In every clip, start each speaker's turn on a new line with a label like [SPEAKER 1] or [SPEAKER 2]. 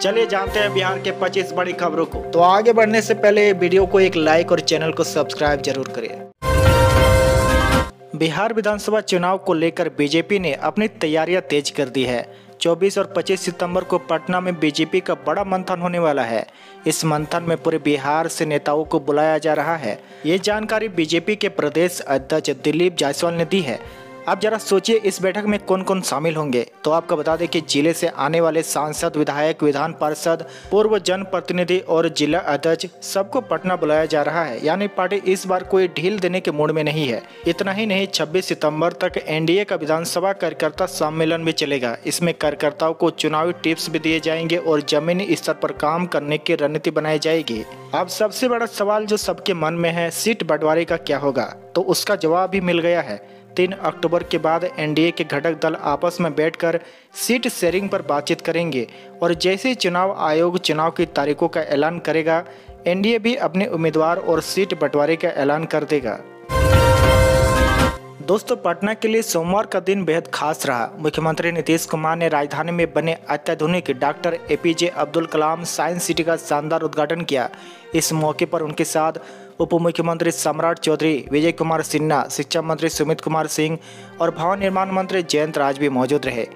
[SPEAKER 1] चलिए जानते हैं बिहार के 25 बड़ी खबरों को। तो आगे बढ़ने से पहले वीडियो को एक लाइक और चैनल को सब्सक्राइब जरूर करें। बिहार विधानसभा चुनाव को लेकर बीजेपी ने अपनी तैयारियां तेज कर दी है। 24 और 25 सितंबर को पटना में बीजेपी का बड़ा मंथन होने वाला है। इस मंथन में पूरे बिहार से नेताओं को बुलाया जा रहा है। ये जानकारी बीजेपी के प्रदेश अध्यक्ष दिलीप जायसवाल ने दी है। अब जरा सोचिए इस बैठक में कौन कौन शामिल होंगे। तो आपको बता दें कि जिले से आने वाले सांसद, विधायक, विधान पार्षद, पूर्व जनप्रतिनिधि और जिला अध्यक्ष सबको पटना बुलाया जा रहा है। यानी पार्टी इस बार कोई ढील देने के मूड में नहीं है। इतना ही नहीं, 26 सितंबर तक एनडीए का विधानसभा कार्यकर्ता सम्मेलन भी चलेगा। इसमें कार्यकर्ताओं को चुनावी टिप्स भी दिए जाएंगे और जमीनी स्तर पर काम करने की रणनीति बनाई जाएगी। अब सबसे बड़ा सवाल जो सबके मन में है, सीट बंटवारे का क्या होगा, तो उसका जवाब भी मिल गया है। 3 अक्टूबर के बाद एनडीए के घटक दल आपस में बैठकर सीट शेयरिंग पर बातचीत करेंगे और जैसे ही चुनाव आयोग चुनाव की तारीखों का ऐलान करेगा, एनडीए भी अपने उम्मीदवार और सीट बंटवारे का ऐलान कर देगा। दोस्तों, पटना के लिए सोमवार का दिन बेहद खास रहा। मुख्यमंत्री नीतीश कुमार ने राजधानी में बने अत्याधुनिक doctor APJ Abdul Kalam science city का शानदार उद्घाटन किया। इस मौके पर उनके साथ उप मुख्यमंत्री सम्राट चौधरी, विजय कुमार सिन्हा, शिक्षा मंत्री सुमित कुमार सिंह और भवन निर्माण मंत्री जयंत राज भी मौजूद रहे।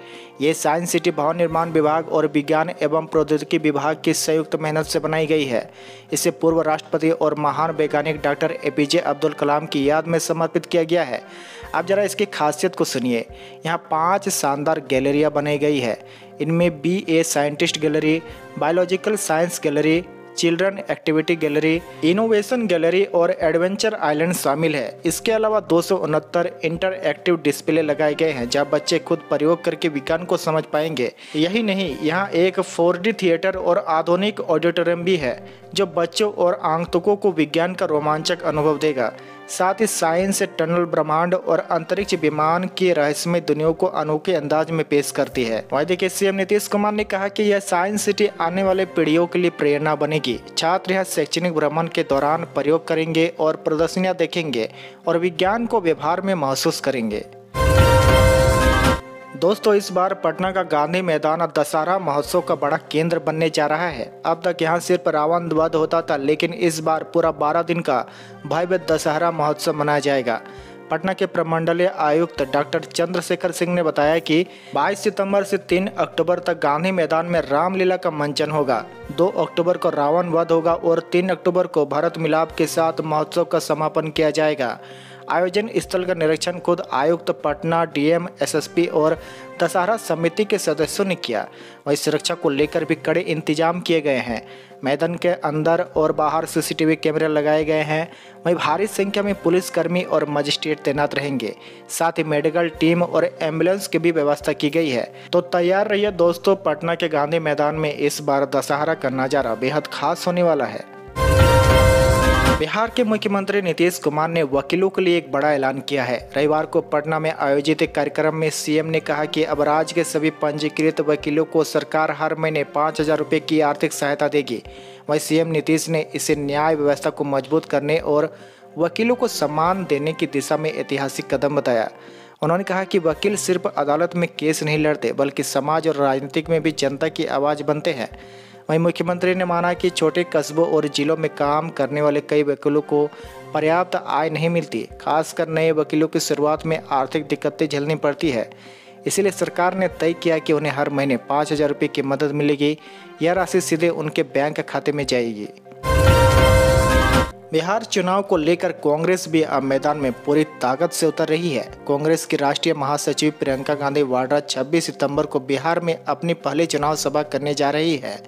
[SPEAKER 1] ये साइंस सिटी भवन निर्माण विभाग और विज्ञान एवं प्रौद्योगिकी विभाग की संयुक्त मेहनत से बनाई गई है। इसे पूर्व राष्ट्रपति और महान वैज्ञानिक डॉक्टर एपीजे अब्दुल कलाम की याद में समर्पित किया गया है। अब जरा इसकी खासियत को सुनिए। यहाँ 5 शानदार गैलरियाँ बनाई गई है। इनमें BA scientist gallery, biological science gallery, children activity gallery, innovation gallery और एडवेंचर आइलैंड शामिल है। इसके अलावा 269 इंटरएक्टिव डिस्प्ले लगाए गए हैं जहां बच्चे खुद प्रयोग करके विज्ञान को समझ पाएंगे। यही नहीं, यहां एक 4D थिएटर और आधुनिक ऑडिटोरियम भी है जो बच्चों और आगंतुकों को विज्ञान का रोमांचक अनुभव देगा। साथ ही साइंस टनल ब्रह्मांड और अंतरिक्ष विमान की रहस्यमय दुनिया को अनोखे अंदाज में पेश करती है। वहीं देखिए, सीएम नीतीश कुमार ने कहा कि यह साइंस सिटी आने वाले पीढ़ियों के लिए प्रेरणा बनेगी। छात्र यहाँ शैक्षणिक भ्रमण के दौरान प्रयोग करेंगे और प्रदर्शनियां देखेंगे और विज्ञान को व्यवहार में महसूस करेंगे। दोस्तों, इस बार पटना का गांधी मैदान दशहरा महोत्सव का बड़ा केंद्र बनने जा रहा है। अब तक यहां सिर्फ रावण वध होता था, लेकिन इस बार पूरा 12 दिन का भव्य दशहरा महोत्सव मनाया जाएगा। पटना के प्रमंडलीय आयुक्त डॉक्टर चंद्रशेखर सिंह ने बताया कि 22 सितंबर से 3 अक्टूबर तक गांधी मैदान में रामलीला का मंचन होगा। 2 अक्टूबर को रावण वध होगा और 3 अक्टूबर को भारत मिलाप के साथ महोत्सव का समापन किया जाएगा। आयोजन स्थल का निरीक्षण खुद आयुक्त पटना, डीएम, एसएसपी और दशहरा समिति के सदस्यों ने किया। वहीं सुरक्षा को लेकर भी कड़े इंतजाम किए गए हैं। मैदान के अंदर और बाहर सीसीटीवी कैमरे लगाए गए हैं। वहीं भारी संख्या में पुलिसकर्मी और मजिस्ट्रेट तैनात रहेंगे। साथ ही मेडिकल टीम और एम्बुलेंस की भी व्यवस्था की गई है। तो तैयार रहिए दोस्तों, पटना के गांधी मैदान में इस बार दशहरा का नज़ारा बेहद खास होने वाला है। बिहार के मुख्यमंत्री नीतीश कुमार ने वकीलों के लिए एक बड़ा ऐलान किया है। रविवार को पटना में आयोजित एक कार्यक्रम में सीएम ने कहा कि अब राज्य के सभी पंजीकृत वकीलों को सरकार हर महीने 5,000 रुपये की आर्थिक सहायता देगी। वहीं सीएम नीतीश ने इसे न्याय व्यवस्था को मजबूत करने और वकीलों को सम्मान देने की दिशा में ऐतिहासिक कदम बताया। उन्होंने कहा कि वकील सिर्फ अदालत में केस नहीं लड़ते, बल्कि समाज और राजनीतिक में भी जनता की आवाज़ बनते हैं। वहीं मुख्यमंत्री ने माना कि छोटे कस्बों और जिलों में काम करने वाले कई वकीलों को पर्याप्त आय नहीं मिलती। खासकर नए वकीलों की शुरुआत में आर्थिक दिक्कतें झेलनी पड़ती है। इसलिए सरकार ने तय किया कि उन्हें हर महीने 5,000 रुपये की मदद मिलेगी। यह राशि सीधे उनके बैंक खाते में जाएगी। बिहार चुनाव को लेकर कांग्रेस भी अब मैदान में पूरी ताकत से उतर रही है। कांग्रेस की राष्ट्रीय महासचिव प्रियंका गांधी वाड्रा 26 सितंबर को बिहार में अपनी पहली चुनाव सभा करने जा रही है।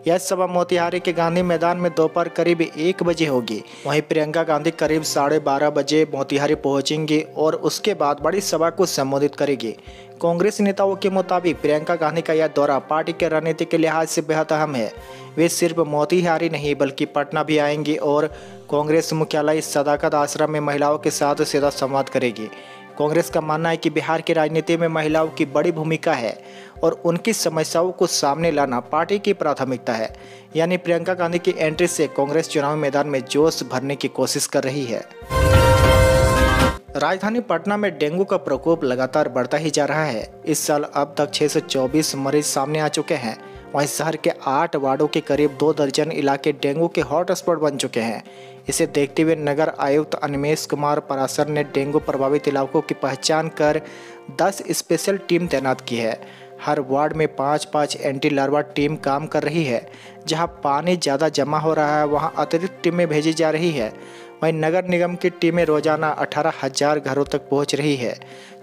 [SPEAKER 1] यह सभा मोतिहारी के गांधी मैदान में दोपहर करीब 1 बजे होगी। वहीं प्रियंका गांधी करीब 12:30 बजे मोतिहारी पहुंचेंगी और उसके बाद बड़ी सभा को संबोधित करेगी। कांग्रेस नेताओं के मुताबिक प्रियंका गांधी का यह दौरा पार्टी के रणनीति के लिहाज से बेहद अहम है। वे सिर्फ मोतिहारी नहीं बल्कि पटना भी आएंगी और कांग्रेस मुख्यालय सदाकत आश्रम में महिलाओं के साथ सीधा संवाद करेगी। कांग्रेस का मानना है कि बिहार की राजनीति में महिलाओं की बड़ी भूमिका है और उनकी समस्याओं को सामने लाना पार्टी की प्राथमिकता है। यानी प्रियंका गांधी की एंट्री से कांग्रेस चुनाव मैदान में जोश भरने की कोशिश कर रही है। राजधानी पटना में डेंगू का प्रकोप लगातार बढ़ता ही जा रहा है। इस साल अब तक 624 मरीज सामने आ चुके हैं। वहीं शहर के 8 वार्डों के करीब 2 दर्जन इलाके डेंगू के हॉटस्पॉट बन चुके हैं। इसे देखते हुए नगर आयुक्त अनिमेश कुमार पराशर ने डेंगू प्रभावित इलाकों की पहचान कर 10 स्पेशल टीम तैनात की है। हर वार्ड में 5-5 एंटी लार्वा टीम काम कर रही है। जहां पानी ज़्यादा जमा हो रहा है वहां अतिरिक्त टीमें भेजी जा रही है। वहीं नगर निगम की टीमें रोजाना 18,000 घरों तक पहुंच रही है।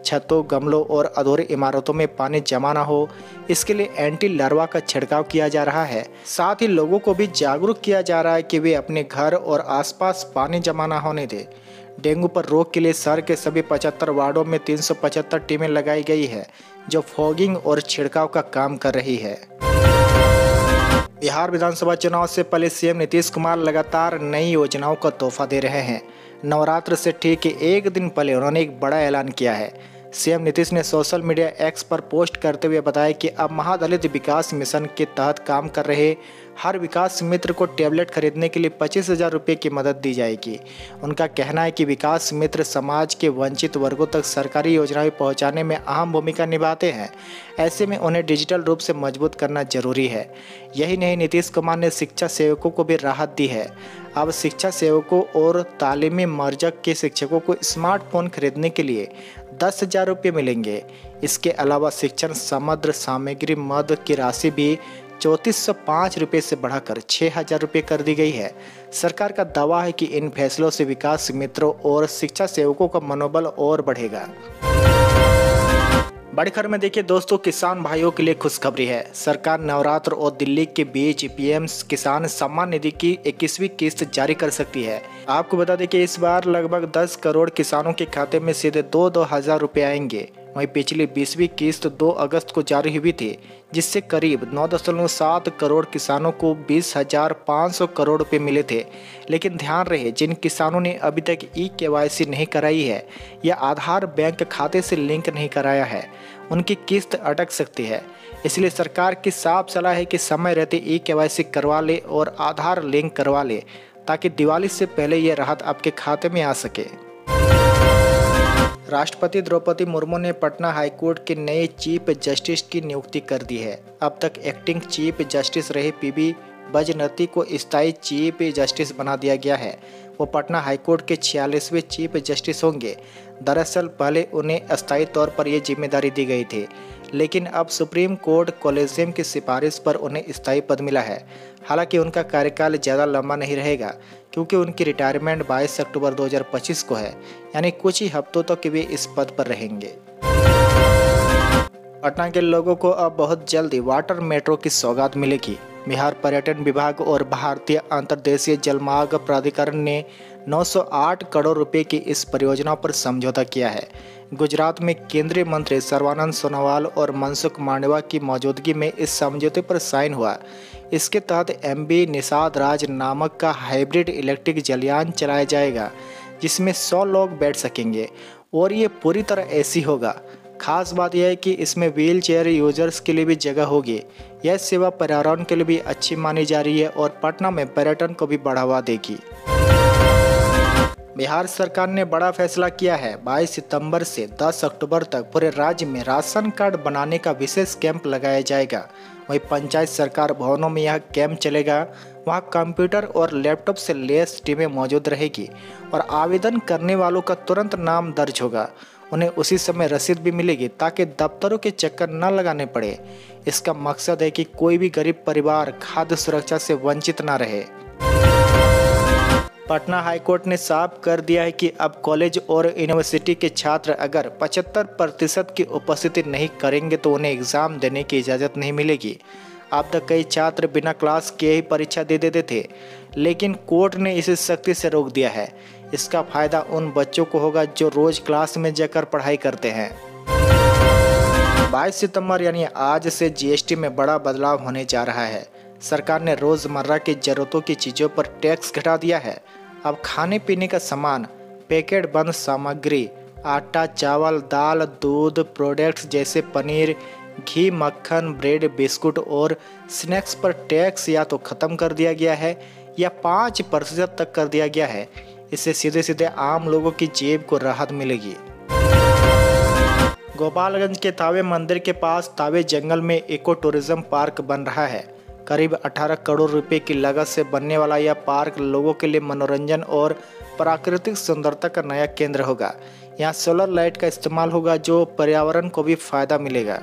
[SPEAKER 1] छतों, गमलों और अधूरी इमारतों में पानी जमा ना हो, इसके लिए एंटी लार्वा का छिड़काव किया जा रहा है। साथ ही लोगों को भी जागरूक किया जा रहा है कि वे अपने घर और आसपास पानी जमा ना होने दें। डेंगू पर रोक के लिए शहर के सभी 75 वार्डों में 375 टीमें लगाई गई है, जो फॉगिंग और छिड़काव का काम कर रही है। बिहार विधानसभा चुनाव से पहले सीएम नीतीश कुमार लगातार नई योजनाओं का तोहफा दे रहे हैं। नवरात्र से ठीक एक दिन पहले उन्होंने एक बड़ा ऐलान किया है। सीएम नीतीश ने सोशल मीडिया एक्स पर पोस्ट करते हुए बताया कि अब महादलित विकास मिशन के तहत काम कर रहे हर विकास मित्र को टैबलेट खरीदने के लिए 25,000 रुपये की मदद दी जाएगी। उनका कहना है कि विकास मित्र समाज के वंचित वर्गों तक सरकारी योजनाएं पहुंचाने में अहम भूमिका निभाते हैं। ऐसे में उन्हें डिजिटल रूप से मजबूत करना जरूरी है। यही नहीं, नीतीश कुमार ने शिक्षा सेवकों को भी राहत दी है। अब शिक्षा सेवकों और तालीमी मर्जक के शिक्षकों को स्मार्टफोन खरीदने के लिए 10,000 रुपये मिलेंगे। इसके अलावा शिक्षण समग्र सामग्री मद की राशि भी 3405 रुपये से बढ़ाकर 6,000 रुपये कर दी गई है। सरकार का दावा है कि इन फैसलों से विकास मित्रों और शिक्षा सेवकों का मनोबल और बढ़ेगा। बड़ी खबर में देखिए दोस्तों, किसान भाइयों के लिए खुशखबरी है। सरकार नवरात्र और दिल्ली के बीच पीएम किसान सम्मान निधि की 21वीं किस्त जारी कर सकती है। आपको बता दें कि इस बार लगभग 10 करोड़ किसानों के खाते में सीधे 2-2 हज़ार रुपये आएंगे। वहीं पिछली 20वीं किस्त 2 अगस्त को जारी हुई थी, जिससे करीब 9.7 करोड़ किसानों को 20,500 करोड़ रुपए मिले थे। लेकिन ध्यान रहे, जिन किसानों ने अभी तक ई-केवाईसी नहीं कराई है या आधार बैंक खाते से लिंक नहीं कराया है, उनकी किस्त अटक सकती है। इसलिए सरकार की साफ सलाह है कि समय रहते ई-केवाईसी करवा ले और आधार लिंक करवा ले, ताकि दिवाली से पहले ये राहत आपके खाते में आ सके। राष्ट्रपति द्रौपदी मुर्मू ने पटना हाईकोर्ट के नए चीफ जस्टिस की नियुक्ति कर दी है। अब तक एक्टिंग चीफ जस्टिस रहे पीबी बैजनती को स्थायी चीफ जस्टिस बना दिया गया है। वो पटना हाईकोर्ट के 46वें चीफ जस्टिस होंगे। दरअसल पहले उन्हें अस्थायी तौर पर यह जिम्मेदारी दी गई थी, लेकिन अब सुप्रीम कोर्ट कोलेजियम की सिफारिश पर उन्हें स्थायी पद मिला है। हालांकि उनका कार्यकाल ज़्यादा लंबा नहीं रहेगा, क्योंकि उनकी रिटायरमेंट 22 अक्टूबर 2025 को है, यानी कुछ ही हफ्तों तक वे इस पद पर रहेंगे। पटना के लोगों को अब बहुत जल्दी वाटर मेट्रो की सौगात मिलेगी। बिहार पर्यटन विभाग और भारतीय अंतर्देशीय जलमार्ग प्राधिकरण ने 908 करोड़ रुपए की इस परियोजना पर समझौता किया है। गुजरात में केंद्रीय मंत्री सर्बानंद सोनोवाल और मनसुख मांडविया की मौजूदगी में इस समझौते पर साइन हुआ। इसके तहत MV निषाद राज नामक का हाइब्रिड इलेक्ट्रिक जलयान चलाया जाएगा, जिसमें 100 लोग बैठ सकेंगे और ये पूरी तरह AC होगा। खास बात यह है कि इसमें व्हील चेयर यूजर्स के लिए भी जगह होगी। यह सेवा पर्यावरण के लिए भी अच्छी मानी जा रही है और पटना में पर्यटन को भी बढ़ावा देगी। बिहार सरकार ने बड़ा फैसला किया है। 22 सितंबर से 10 अक्टूबर तक पूरे राज्य में राशन कार्ड बनाने का विशेष कैंप लगाया जाएगा। वहीं पंचायत सरकार भवनों में यह कैंप चलेगा। वहां कंप्यूटर और लैपटॉप से लैस टीमें मौजूद रहेगी और आवेदन करने वालों का तुरंत नाम दर्ज होगा। उन्हें उसी समय रसीद भी मिलेगी, ताकि दफ्तरों के चक्कर न लगाने पड़े। इसका मकसद है कि कोई भी गरीब परिवार खाद्य सुरक्षा से वंचित न रहे। पटना हाईकोर्ट ने साफ कर दिया है कि अब कॉलेज और यूनिवर्सिटी के छात्र अगर 75% की उपस्थिति नहीं करेंगे तो उन्हें एग्ज़ाम देने की इजाज़त नहीं मिलेगी। अब तक कई छात्र बिना क्लास किए ही परीक्षा दे देते थे, लेकिन कोर्ट ने इसे सख्ती से रोक दिया है। इसका फायदा उन बच्चों को होगा जो रोज क्लास में जाकर पढ़ाई करते हैं। 22 सितंबर यानी आज से GST में बड़ा बदलाव होने जा रहा है। सरकार ने रोज़मर्रा की ज़रूरतों की चीज़ों पर टैक्स घटा दिया है। अब खाने पीने का सामान, पैकेट बंद सामग्री, आटा, चावल, दाल, दूध प्रोडक्ट्स जैसे पनीर, घी, मक्खन, ब्रेड, बिस्कुट और स्नैक्स पर टैक्स या तो ख़त्म कर दिया गया है या 5% तक कर दिया गया है। इससे सीधे सीधे आम लोगों की जेब को राहत मिलेगी। गोपालगंज के तावे मंदिर के पास तावे जंगल में इको टूरिज्म पार्क बन रहा है। करीब 18 करोड़ रुपए की लागत से बनने वाला यह पार्क लोगों के लिए मनोरंजन और प्राकृतिक सुंदरता का नया केंद्र होगा। यहाँ सोलर लाइट का इस्तेमाल होगा जो पर्यावरण को भी फायदा मिलेगा।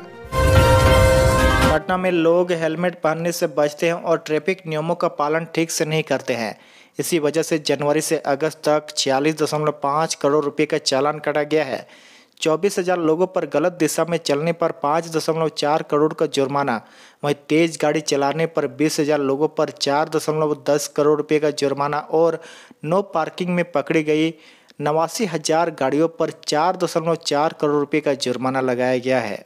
[SPEAKER 1] पटना में लोग हेलमेट पहनने से बचते हैं और ट्रैफिक नियमों का पालन ठीक से नहीं करते हैं। इसी वजह से जनवरी से अगस्त तक 46.5 करोड़ रुपए का चालान काटा गया है। 24,000 लोगों पर गलत दिशा में चलने पर 5.4 करोड़ का जुर्माना, वहीं तेज गाड़ी चलाने पर 20,000 लोगों पर 4.10 करोड़ रुपए का जुर्माना और नो पार्किंग में पकड़ी गई 89,000 गाड़ियों पर 4.4 करोड़ रुपए का जुर्माना लगाया गया है।